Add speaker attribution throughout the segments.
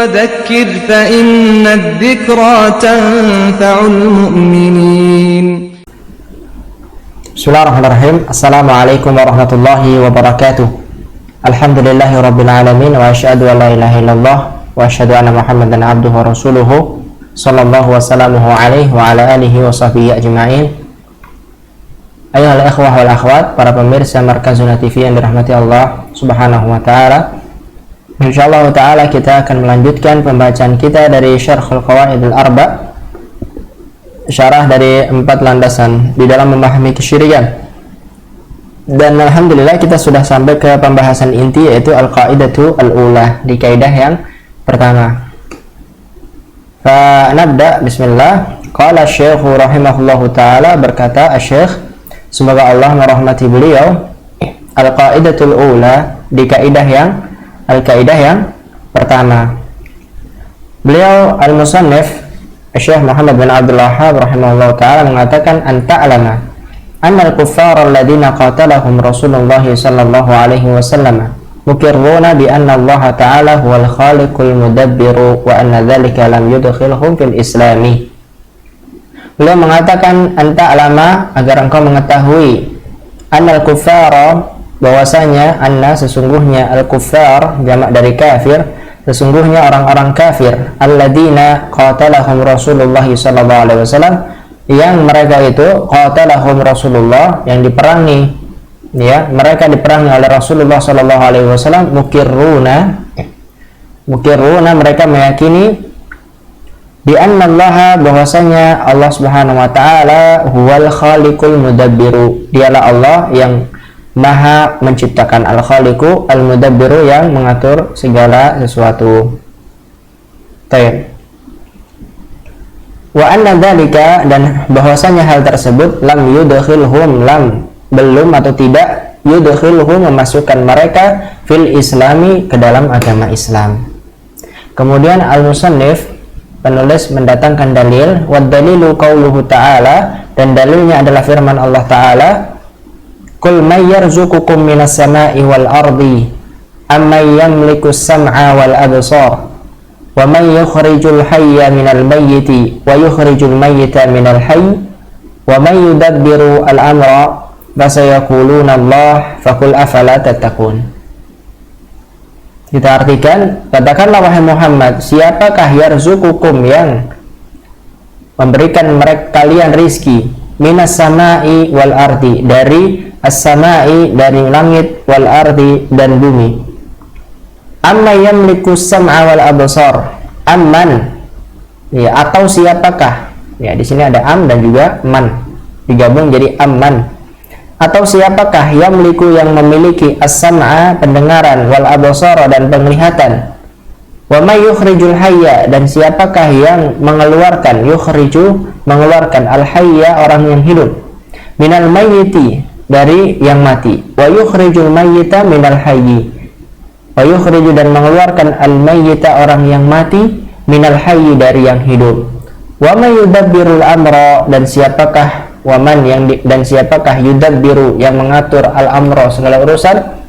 Speaker 1: وذكر فإن الذكرى تنفع المؤمنين.
Speaker 2: Bismillahirrahmanirrahim. Assalamualaikum warahmatullahi wabarakatuh. Alhamdulillahi rabbil alamin wa asyhadu an la ilaha illallah wa asyhadu anna Muhammadan abduhu wa rasuluhu sallallahu wa sallamuhu alaihi wa ala alihi wa sahbihi ajma'in. Ayohal ikhwah wal akhwat, para pemirsa Markazuna TV yang dirahmati Allah Subhanahu wa taala. Insyaallah taala kita akan melanjutkan pembacaan kita dari Syarhul Qawaidil Arba', syarah dari 4 landasan di dalam memahami kesyirikan. Dan alhamdulillah kita sudah sampai ke pembahasan inti, yaitu al-qaidatu al-ula, di kaidah yang pertama. Fa nabda, bismillah. Qala Syekh rahimahullahu taala, berkata Syekh, semoga Allah merahmati beliau, al-qaidatul ula, di kaidah yang pertama. Beliau al-musannif Syekh Muhammad bin Abdul Wahhab rahimahullahu taala mengatakan, anta alama anna al-kuffar alladhina qatalahum Rasulullah sallallahu alaihi wasallam mukirruna bi anna Allah ta'ala huwal khaliqul mudabbiru wa anna dhalika lam yudkhilhum fil islami. Beliau mengatakan, anta alama, agar engkau mengetahui, anna al-kuffara, bahwasanya anna, sesungguhnya, al-kuffar jamak dari kafir, sesungguhnya orang-orang kafir, alladzina qatalahum Rasulullah sallallahu alaihi wasallam, yang mereka itu qatalahum Rasulullah, yang diperangi, ya, mereka diperangi oleh Rasulullah sallallahu alaihi wasallam, mukirruna, mereka meyakini bi annallaha, bahwasanya Allah Subhanahu wa taala huwal khaliqul mudabbiru, dialah Allah yang maha menciptakan, al-khaliqu al-mudabbiru, yang mengatur segala sesuatu. Baik. Wa anna dzalika, dan bahwasanya hal tersebut, lam yudkhilhum, belum atau tidak, yudkhilhum, memasukkan mereka, fil islami, ke dalam agama Islam. Kemudian al-musannif, penulis, mendatangkan dalil, wa dalilu qauluhu ta'ala, dan dalilnya adalah firman Allah Ta'ala, Qul may yarzuqukum minas sama'i wal ardi amman yamliku as-sam'a wal absar wa man yukhrijul hayya minal mayyiti wa yukhrijul mayyita minal hayy wa man yudabbiru al-amra fasayaquluna Allah faqul afala tattaqun. Kita artikan, katakanlah wahai Muhammad, siapakah yarzuqukum, yang memberikan mereka kalian rizki, minas sama'i wal ardi, dari as-sama'i, dari langit, wal ardi, dan bumi. Amma yamliku sam'a wal absar, amman, ya, atau siapakah, ya, di sini ada am dan juga man digabung jadi amman, atau siapakah yamliku, yang memiliki as-sam'a, pendengaran, wal absar, dan penglihatan, wa may yukhrijul hayya, dan siapakah yang mengeluarkan, yukhriju, mengeluarkan, al-hayya, orang yang hidup, minal mayyiti, dari yang mati, wa yukhrijul mayyita minal hayyi, wa yukhriju, dan mengeluarkan al-mayyita, orang yang mati, minal hayyi, dari yang hidup, wa may yudabbirul amra, dan siapakah waman, dan siapakah yudabbiru, yang mengatur al-amra, segala urusan,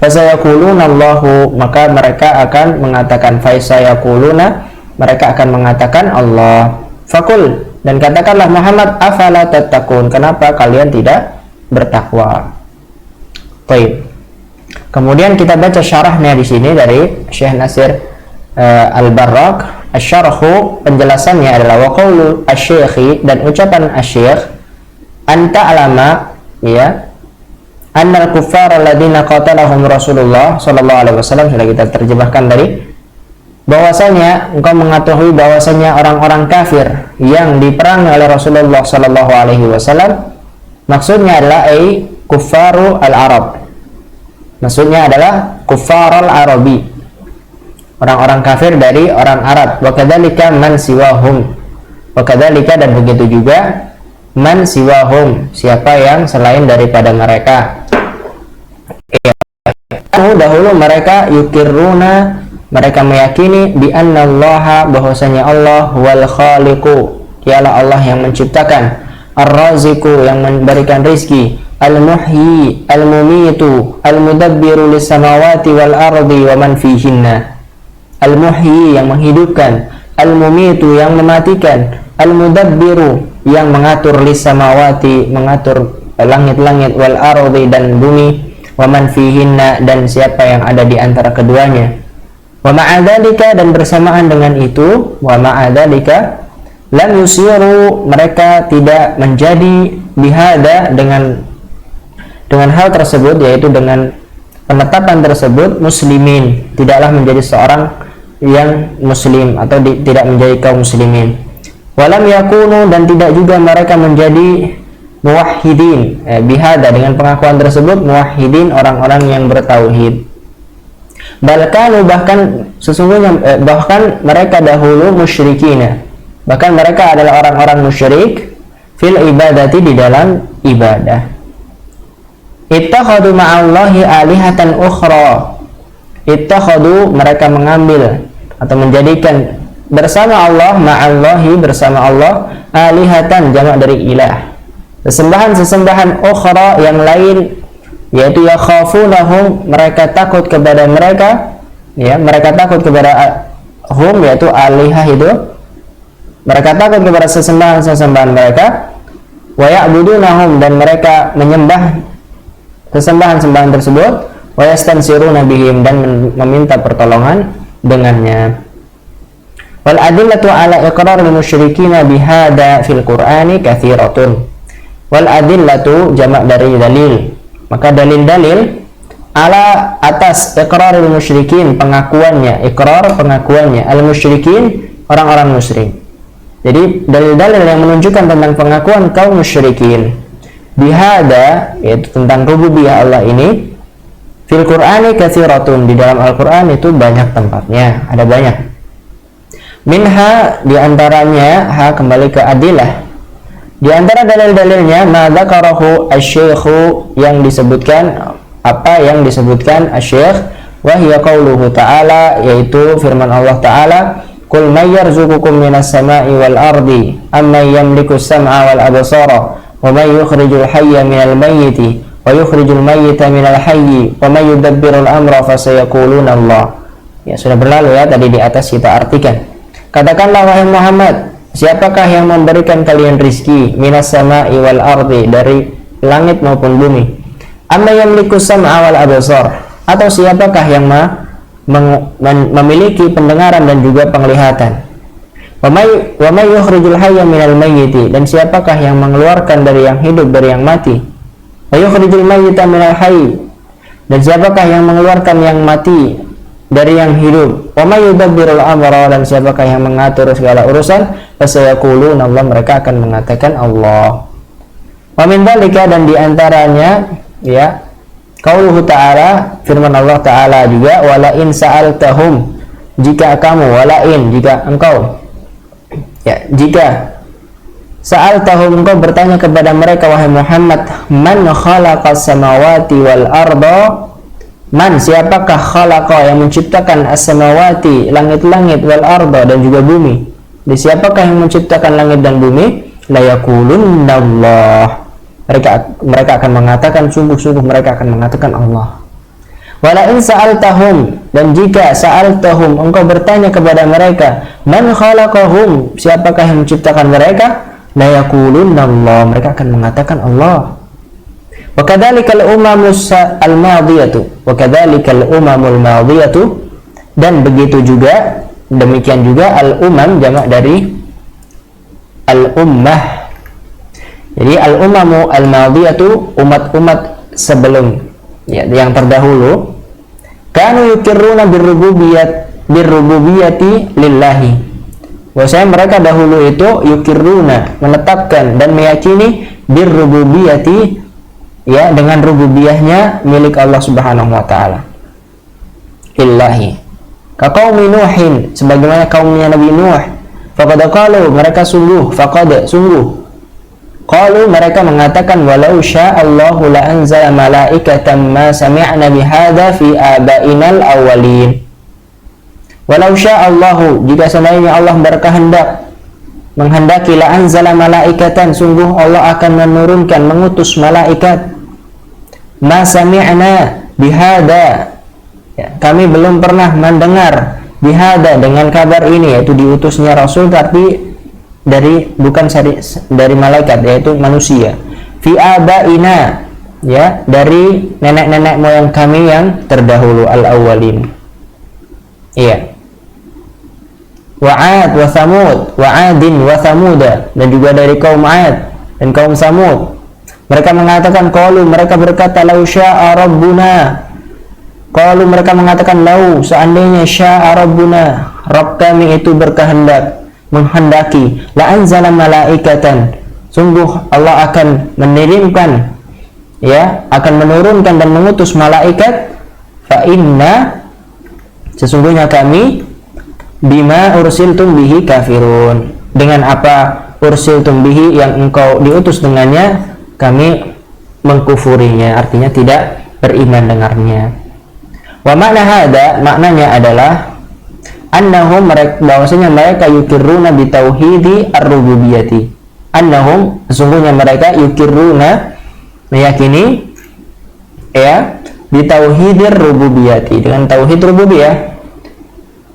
Speaker 2: fasayaquluna Allahu, maka mereka akan mengatakan, fasayaquluna, mereka akan mengatakan Allah. Faqul, dan katakanlah Muhammad, afala tattaqun, kenapa kalian tidak bertakwa. Baik. Kemudian kita baca syarahnya di sini dari Syekh Nasir Al-Barrak. Asy-syarhu, penjelasannya adalah wa qaulu asy-syekhi, dan ucapan asy-syekh, anta alama, ya, annal kuffar alladziina qatalahum Rasulullah sallallahu alaihi wasallam, sudah kita terjemahkan tadi, bahwasanya engkau mengetahui bahwasanya orang-orang kafir yang diperangi oleh Rasulullah sallallahu alaihi wasallam, maksudnya adalah kuffaru al-Arab, maksudnya adalah kuffar al-Arabi, orang-orang kafir dari orang Arab. Wa kadzalika man siwahum, wa kadzalika, dan begitu juga, man siwahum, siapa yang selain daripada mereka. Dahulu mereka yukirruna, mereka meyakini, bi annallaha, bahwasanya Allah wal khaliqu, dialah Allah yang menciptakan, ar-raziqu, yang memberikan rizki, al-muhyi, al-mumitu, al-mudabbiru lis-samawati wal ardi wa man fihinna, al-muhyi yang menghidupkan, al-mumitu yang mematikan, al-mudabbiru yang mengatur lis-samawati, mengatur langit-langit, wal ardi dan bumi, wa man fihinna dan siapa yang ada di antara keduanya. Wa ma'adzalika dan bersamaan dengan itu, wa ma'adzalika lam yusiru mereka tidak menjadi bihada dengan hal tersebut, yaitu dengan penetapan tersebut, muslimin, tidaklah menjadi seorang yang muslim atau tidak menjadi kaum muslimin. Walam yakunu dan tidak juga mereka menjadi muwahhidin bihada dengan pengakuan tersebut, muwahhidin orang-orang yang bertauhid. Bahkan sesungguhnya bahkan mereka dahulu musyrikina, bahkan mereka adalah orang-orang musyrik fil ibadati di dalam ibadah. Ittakhadu ma'allahi alihatan ukhra, ittakhadu mereka mengambil atau menjadikan bersama Allah, ma'allahi bersama Allah, alihatan jamak dari ilah, sesembahan ukhra yang lain, yaitu yakhafunahum mereka takut kepada mereka, ya mereka takut kepada hum yaitu alihah itu, mereka takut kepada sesembahan mereka, wa ya'budunahum dan mereka menyembah sesembahan tersebut, wa yastansiruna bihim dan meminta pertolongan dengannya. Wal adillatu ala iqraril musyrikina bihada fil Qur'ani katsiratun. Wal adillatu jamak dari dalil. Maka dalil-dalil ala atas iqraril musyrikin, pengakuannya, iqrar pengakuannya, al musyrikin orang-orang musyrik. Jadi dalil-dalil yang menunjukkan tentang pengakuan kaum musyrikin bihada, yaitu tentang rububiyah Allah ini, fil Qur'ani katsiratun, di dalam Al-Qur'an itu banyak tempatnya, ada banyak. Minha diantaranya, kembali ke adilah, di antara dalil-dalilnya ma dzakarahu asy-syaikhu yang disebutkan asy-syaikh, wa hiya qauluhu ta'ala, yaitu firman Allah Ta'ala, qul may yarzuqukum minas sama'i wal ardi amman yamliku as-sam'a wal absara wa may yukhrijul hayya minal mayyiti wa yukhrijul mayyita minal hayyi wa may yudabbirul amra fasayaquluna Allah. Ya sudah berlalu ya tadi di atas, kita artikan. Katakanlah wahai Muhammad, siapakah yang memberikan kalian rizki minas sama'i wal ardi, dari langit maupun bumi, amma yamliku sam'a wal absar, atau siapakah yang memiliki pendengaran dan juga penglihatan, wa may yukhrijul hayya minal mayyiti, dan siapakah yang mengeluarkan dari yang hidup dari yang mati, wa yukhrijul mayyita minal hayy, dan siapakah yang mengeluarkan yang mati dari yang hidup, wa may yudabbirul amra, dan siapakah yang mengatur segala urusan, fasayaquluna Allah, mereka akan mengatakan Allah. Wa min dzalika, dan diantaranya ya qauluhu ta'ala, firman Allah Ta'ala juga, wala in sa'altahum, jika kamu, walain jika engkau, ya jika sa'altahum engkau bertanya kepada mereka wahai Muhammad, man khalaqas samawati wal arda, man siapakah khalaqa yang menciptakan as-samawati langit-langit, wal arda dan juga bumi, di siapakah yang menciptakan langit dan bumi, la yaqulunna Allah, mereka akan mengatakan, sungguh-sungguh mereka akan mengatakan Allah. Wala in sa'altahum, dan jika sa'altahum engkau bertanya kepada mereka, man khalaqahum, siapakah yang menciptakan mereka, la yaqulunna Allah, mereka akan mengatakan Allah. Wa kadzalikal umamus al-madiyatu, wa kadzalikal umamul madiyatu, dan begitu juga, demikian juga al-umam jamak dari al-ummah. Jadi al-umamu al-madiyatu, umat-umat sebelum ya, yang terdahulu, kanu yukirruna birrububiyati lillahi, bahwasanya mereka dahulu itu yukirruna menetapkan dan meyakini birrububiyati, ya dengan rububiyahnya milik Allah Subhanahu wa taala, lillahi, ka qaumi Nuhin, sebagaimana kaumnya Nabi Nuh, faqad qalu, mereka sungguh, faqad sungguh, qalu mereka mengatakan, walau sya'allahu la anzala malaikatan ma sami'na bihadza fi abainal awwalin, walau sya'allahu, jika seandainya Allah berkehendak, menghendaki, la anzala malaikatan, sungguh Allah akan menurunkan, mengutus malaikat, ma sami'na bihada, ya, kami belum pernah mendengar bihada dengan kabar ini, yaitu diutusnya Rasul tapi bukan dari malaikat, yaitu manusia. Fi abaina, ya, dari nenek-nenek moyang kami yang terdahulu, al-awwalin. Iya. Wa 'ad wa Thamud, wa 'adin wa Thamuda, dan juga dari kaum 'Ad dan kaum Thamud. Mereka mengatakan mereka berkata lau syaa rabbuna. Mereka mengatakan lau, seandainya syaa rabbuna, Rabb kami itu berkehendak, menghendaki, la anzala malaikatan, sungguh Allah akan mengirimkan, ya, akan menurunkan dan mengutus malaikat, fa inna, sesungguhnya kami, bima ursiltum bihi kafirun, dengan apa ursiltum bihi yang engkau diutus dengannya kami mengkufurinya, artinya tidak beriman dengannya. Wa makna hada, maknanya adalah annahum, bahwasanya mereka yukirruna bi tauhidi ar-rububiyyati. Annahum, sesungguhnya mereka yukirruna, meyakini, ya, bi tauhidir rububiyyati, dengan tauhid rububiyah.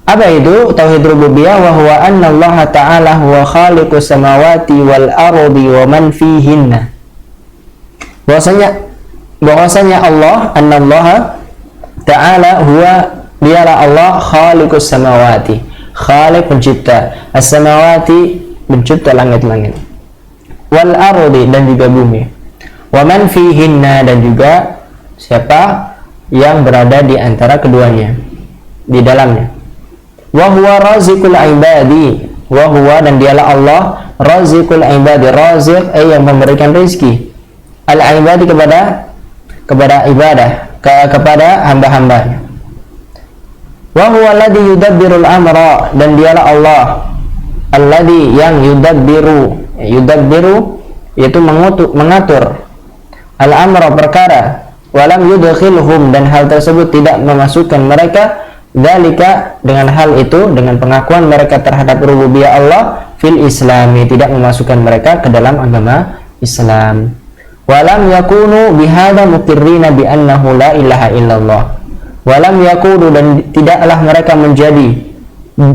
Speaker 2: Apa itu tauhid rububiyah? Wa huwa anna Allah ta'ala huwa khaliqus samawati wal ardi wa man fihinna. Bahwasanya Allah, anna Allah ta'ala huwa, dialah Allah, khaliqus samawati, khaliq pencipta, as-samawati pencipta langit-langit, wal ardi dan juga bumi, wa man fihinna dan juga siapa yang berada di antara keduanya, di dalamnya. Wa huwa razikul ibadi, wa huwa dan dialah Allah, razikul ibadi, razik yang memberikan rezeki, al ibadi kepada ibadah, kepada hamba-hambanya. Wa huwa alladhi yudabbirul amra, dan dialah Allah alladhi yang yudabbiru yaitu mengatur al-amra perkara, walam yudkhilhum, dan hal tersebut tidak memasukkan mereka, dzalika dengan hal itu, dengan pengakuan mereka terhadap rububiyah Allah, fil islami, tidak memasukkan mereka ke dalam agama Islam. Walam yakunu bihada muqirrina bi annahu la ilaha illallah. Walam yakunu, dan tidaklah mereka menjadi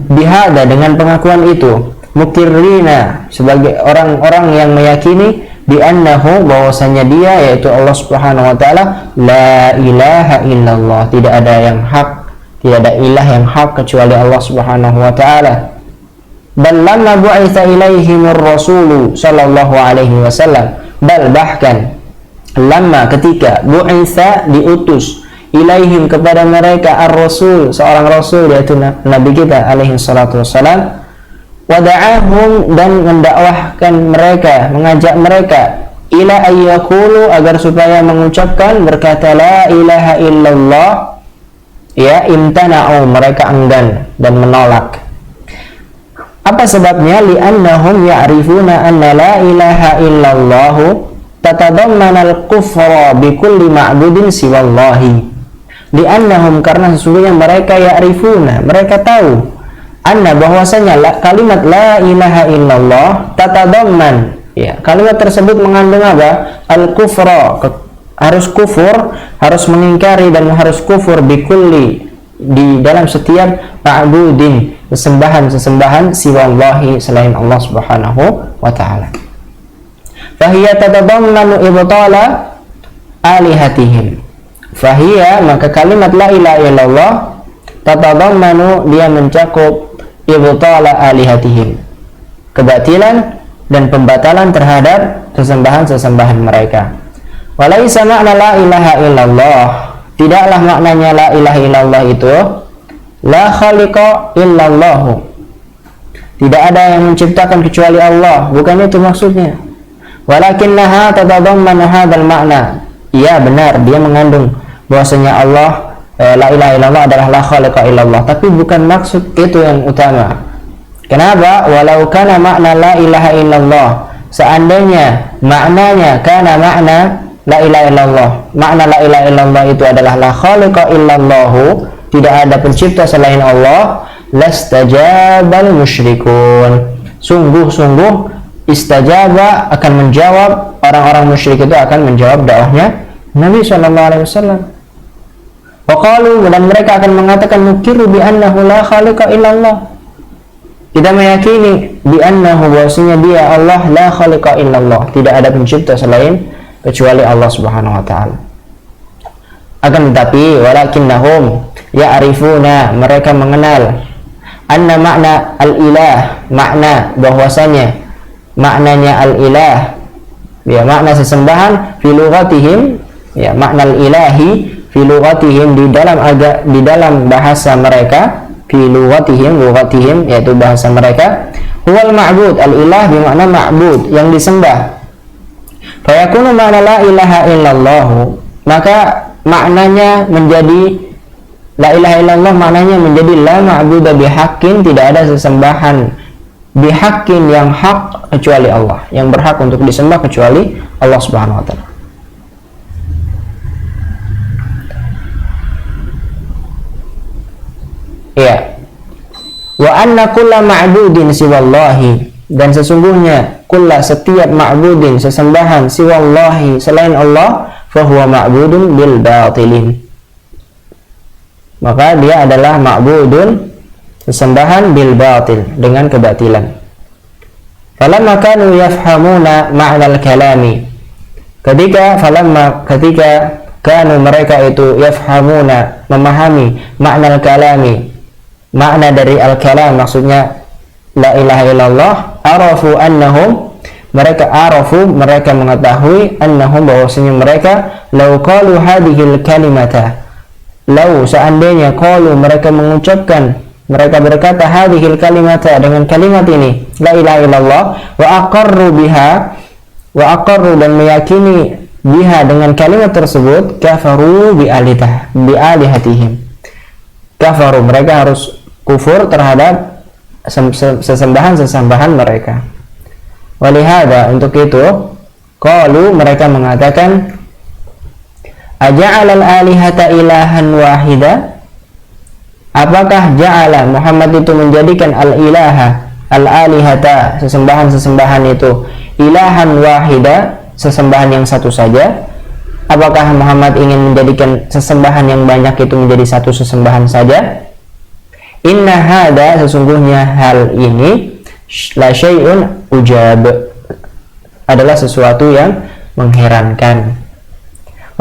Speaker 2: bihada dengan pengakuan itu, muqirrina sebagai orang-orang yang meyakini, bi annahu, bahwasanya dia, yaitu Allah Subhanahu wa taala, la ilaha illallah, tidak ada ilah yang hak kecuali Allah Subhanahu wa taala. Bal lamma bu'itsa ilaihimur rasulu sallallahu alaihi wasallam, bahkan lamma, ketika, bu'itsa diutus, ilaihim kepada mereka, ar-rasul, seorang rasul, yaitu nabi kita alaihi salatu wassalam, wada'ahum, dan mendakwahkan mereka, mengajak mereka, ila ayyakulu, agar supaya mengucapkan, berkata la ilaha illallah, ya, imtana'u, mereka enggan dan menolak. Apa sebabnya? Li'annahum ya'rifuna anna la ilaha illallah tatadammana al-kufra bi kulli ma'budin siwallahi. Li'annahum, karena sesungguhnya mereka ya'rifuna, mereka tahu, anna, bahwasanya kalimat la ilaha illallah tatadamman, ya, kalimat tersebut mengandung apa? Al-kufra, harus kufur, harus mengingkari dan harus kufur bikulli, di dalam setiap ma'budin, sesembahan siwallahi, selain Allah Subhanahu wa ta'ala. Fahiya tatadammanu ibtala alihatihim. Fahiya, maka kalimat la ilaha illallah, tatadammanu, dia mencakup ibtala alihatihim, kebatilan dan pembatalan terhadap sesembahan-sesembahan mereka. Walaisa makna la ilaha illallah, tidaklah maknanya la ilaha illallah itu la khaliqa illallah, tidak ada yang menciptakan kecuali Allah, bukan itu maksudnya. Walakinnaha tatadammanu hadzal makna, iya benar, dia mengandung bahwasanya Allah, la ilaha illallah adalah la khaliqa illallah, tapi bukan maksud itu yang utama. Kenapa? Walau kana makna la ilaha illallah, seandainya maknanya kana makna la ilaha illallah, makna la ilaha illallah itu adalah la khaliqa illallahu, tidak ada pencipta selain Allah, lastajabal musyrikun, sungguh-sungguh istajaba, akan menjawab, orang-orang musyrik itu akan menjawab dakwahnya Nabi SAW. Faqalu, dan mereka akan mengatakan nukiru bi annahu la khaliqa illallah. Kita meyakini bi annahu, bahwasanya dia Allah, la khaliqa illallah, tidak ada pencipta selain kecuali Allah Subhanahu wa taala. Akan tetapi walakinnahum ya'rifuna, mereka mengenal anna makna al-ilah, makna bahwasanya maknanya al-ilah, ya makna sesembahan, fi lughatihim, ya makna al-ilahi fi lughatihim, di dalam bahasa mereka, fi lughatihim yaitu bahasa mereka, huwal ma'bud, al-ilah bermakna ma'bud, yang disembah. Fa yakunu ma'na la ilaha illallah, maka maknanya menjadi la ilaha illallah, maknanya menjadi la ma'budu bihaqqin, tidak ada sesembahan bihaqqin yang hak kecuali Allah, yang berhak untuk disembah kecuali Allah Subhanahu wa taala. Ya. Wa anna kulla ma'budin siwallahi, dan sesungguhnya kulla, setiap ma'budin, sesembahan, siwallahi, selain Allah, fahuwa ma'budun bil batilin, maka dia adalah ma'budun, sesembahan, bil batil, dengan kebatilan. Falamma kanu yafhamuna ma'nal kalami, ketika kanu, mereka itu yafhamuna, memahami, ma'nal kalami, makna dari al-kalam, maksudnya la ilaha illallah, arafu annahum, mereka mengetahui, annahum, bahwasanya mereka, law qalu hadhil kalimata, law, seandainya, qalu, mereka mengucapkan, mereka berkata, hadhil kalimata, dengan kalimat ini, la ilaha illallah, wa aqarru, dan meyakini, biha, dengan kalimat tersebut, kafaru bi alihatihim, kafaru, mereka harus kufur terhadap sesembahan mereka. Walihada, untuk itu, qalu, mereka mengatakan, aja'alal alihata ilahan wahida, apakah ja'ala, Muhammad itu menjadikan al-ilaha, al-alihata, sesembahan itu, ilahan wahida, sesembahan yang satu saja? Apakah Muhammad ingin menjadikan sesembahan yang banyak itu menjadi satu sesembahan saja? Inna hada, sesungguhnya hal ini, la syai'un ujab, adalah sesuatu yang mengherankan.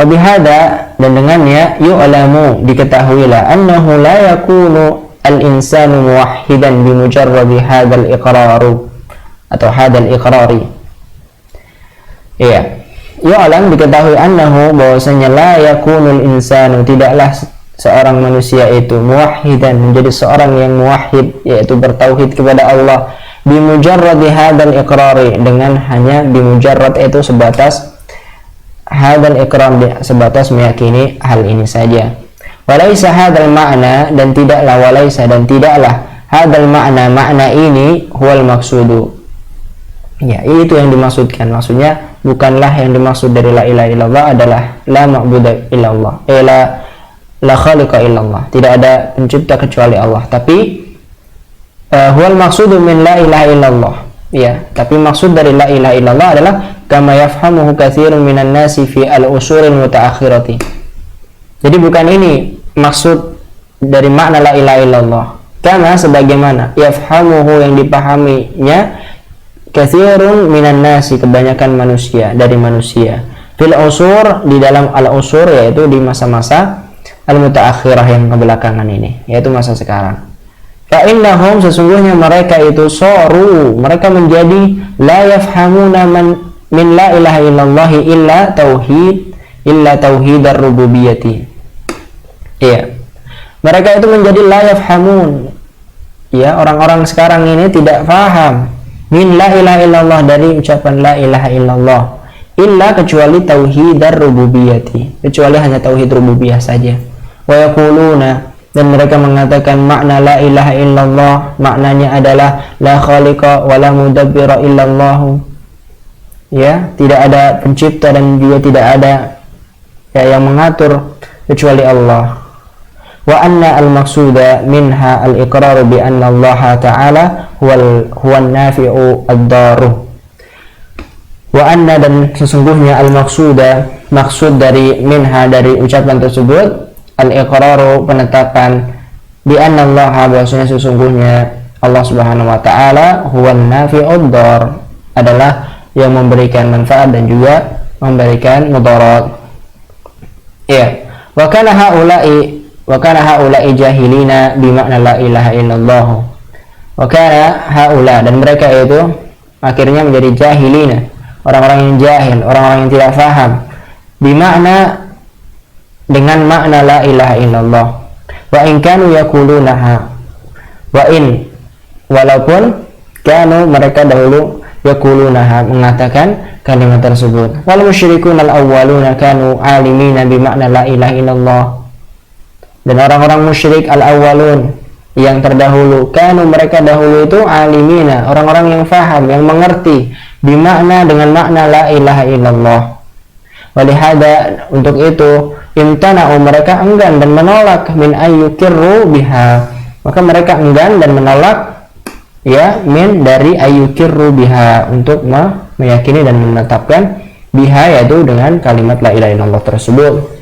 Speaker 2: Wa bihada, dan dengannya, yu'lamu, diketahuilah, annahu la yakunu al-insanu muwahhidan bimujarradi hadzal iqraru, atau hadzal iqrari. Iya, yu'lam, diketahui, annahu, bahwasanya, la yakunul insanu, tidaklah seorang manusia itu muwahhidan, menjadi seorang yang muwahhid, yaitu bertauhid kepada Allah, bimujarradi hadzal iqrari, dengan hanya bimujarrad, itu sebatas hadzal iqrar, sebatas meyakini hal ini saja. Walaisa hadzal makna, dan tidaklah hadzal makna ini, huwal maksudu, ya itu yang dimaksudkan, maksudnya bukanlah yang dimaksud dari la ilaha illallah adalah la ma'budu illallah, la khaliqa illallah, tidak ada pencipta kecuali Allah, tapi huwal maksudu min la ilaha illallah, ya, tapi maksud dari la ilaha illallah adalah kama yafhamuhu katsirun minan nasi fi al-usuril mutaakhirati. Jadi bukan ini maksud dari makna la ilaha illallah, karena sebagaimana yafhamuhu, yang dipahaminya, katsirun minan nasi, kebanyakan manusia, dari manusia, fil usur, di dalam al-usur, yaitu di masa-masa al-mutaakhirah, yang kebelakangan ini, yaitu masa sekarang. Fa innahum, sesungguhnya mereka itu, soru, mereka menjadi, la yafhamuna min la ilaha illallah illa tauhid ar-rububiyyati. Iya, mereka itu menjadi la yafhamun, ya, orang-orang sekarang ini tidak faham min la ilaha illallah, dari ucapan la ilaha illallah, illa, kecuali tauhid ar-rububiyyati, kecuali hanya tauhid rububiyah saja. Wa yaquluna, dan mereka mengatakan, makna la ilaha illallah, maknanya adalah la khaliqa wa la mudabbira illallah, ya, tidak ada pencipta dan juga tidak ada, ya, yang mengatur kecuali Allah. Wa anna al-maqsuda minha al-iqrar bi anna Allah ta'ala huwa nafi'u ad-daru. Wa anna, dan sesungguhnya al-maqsuda, maksud dari minha, dari ucapan tersebut, al-iqraru, penetapan, bi anna Allah, bahwasanya sesungguhnya Allah Subhanahu wa taala huwan nafi'ud dar, adalah yang memberikan manfaat dan juga memberikan mudarat. Ya, wa kana haula'i jahilina bi makna la ilaha illallah. Wa kana haula, dan mereka itu akhirnya menjadi jahilina, orang-orang yang jahil, orang-orang yang tidak faham, bi makna, dengan makna la ilaha illallah. Wa in kanu yaqulunaha, wa in, walaupun, kanu, mereka dahulu, yaqulunaha, mengatakan kalimat tersebut. Wal musyrikun al awwaluna kanu alimina bi makna la ilaha illallah, dan orang-orang musyrik al awwalun, yang terdahulu, kanu, mereka dahulu itu alimina, orang-orang yang faham, yang mengerti, bi makna, dengan makna la ilaha illallah. Walihada, untuk itu, imtana'u, mereka enggan dan menolak, min ayyukirru biha, maka mereka enggan dan menolak, ya, min dari ayyukirru biha, untuk meyakini dan menetapkan biha, yaitu dengan kalimat la ilaha illallah tersebut.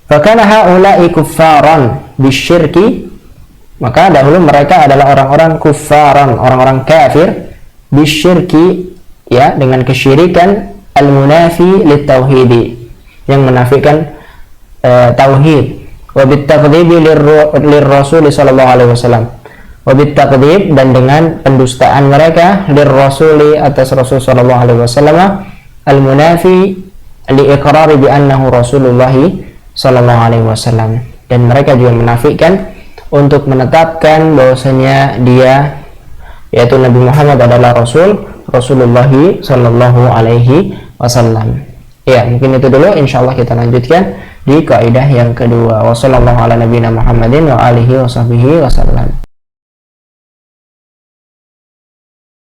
Speaker 2: Fakana haula'i kuffaran bisyirki, maka dahulu mereka adalah orang-orang kuffaran, orang-orang kafir, bisyirki, ya, dengan kesyirikan, al-munafi lit-tauhidi, yang menafikan tauhid, wa bit-takdzibi lir-rasul sallallahu alaihi wasallam, wa bit-takdzib, dan dengan pendustaan mereka, lir-rasuli, atas Rasul sallallahu alaihi wasallam, al-munafi li-iqrari bi annahu rasulullah sallallahu alaihi wasallam, dan mereka juga menafikan untuk menetapkan bahwasanya dia, yaitu Nabi Muhammad, adalah Rasulullah sallallahu alaihi wasallam. Ya, mungkin itu dulu, insyaallah kita lanjutkan di kaidah yang kedua. Wassallallahu ala nabiyina Muhammadin wa alihi washabbihi wasallam.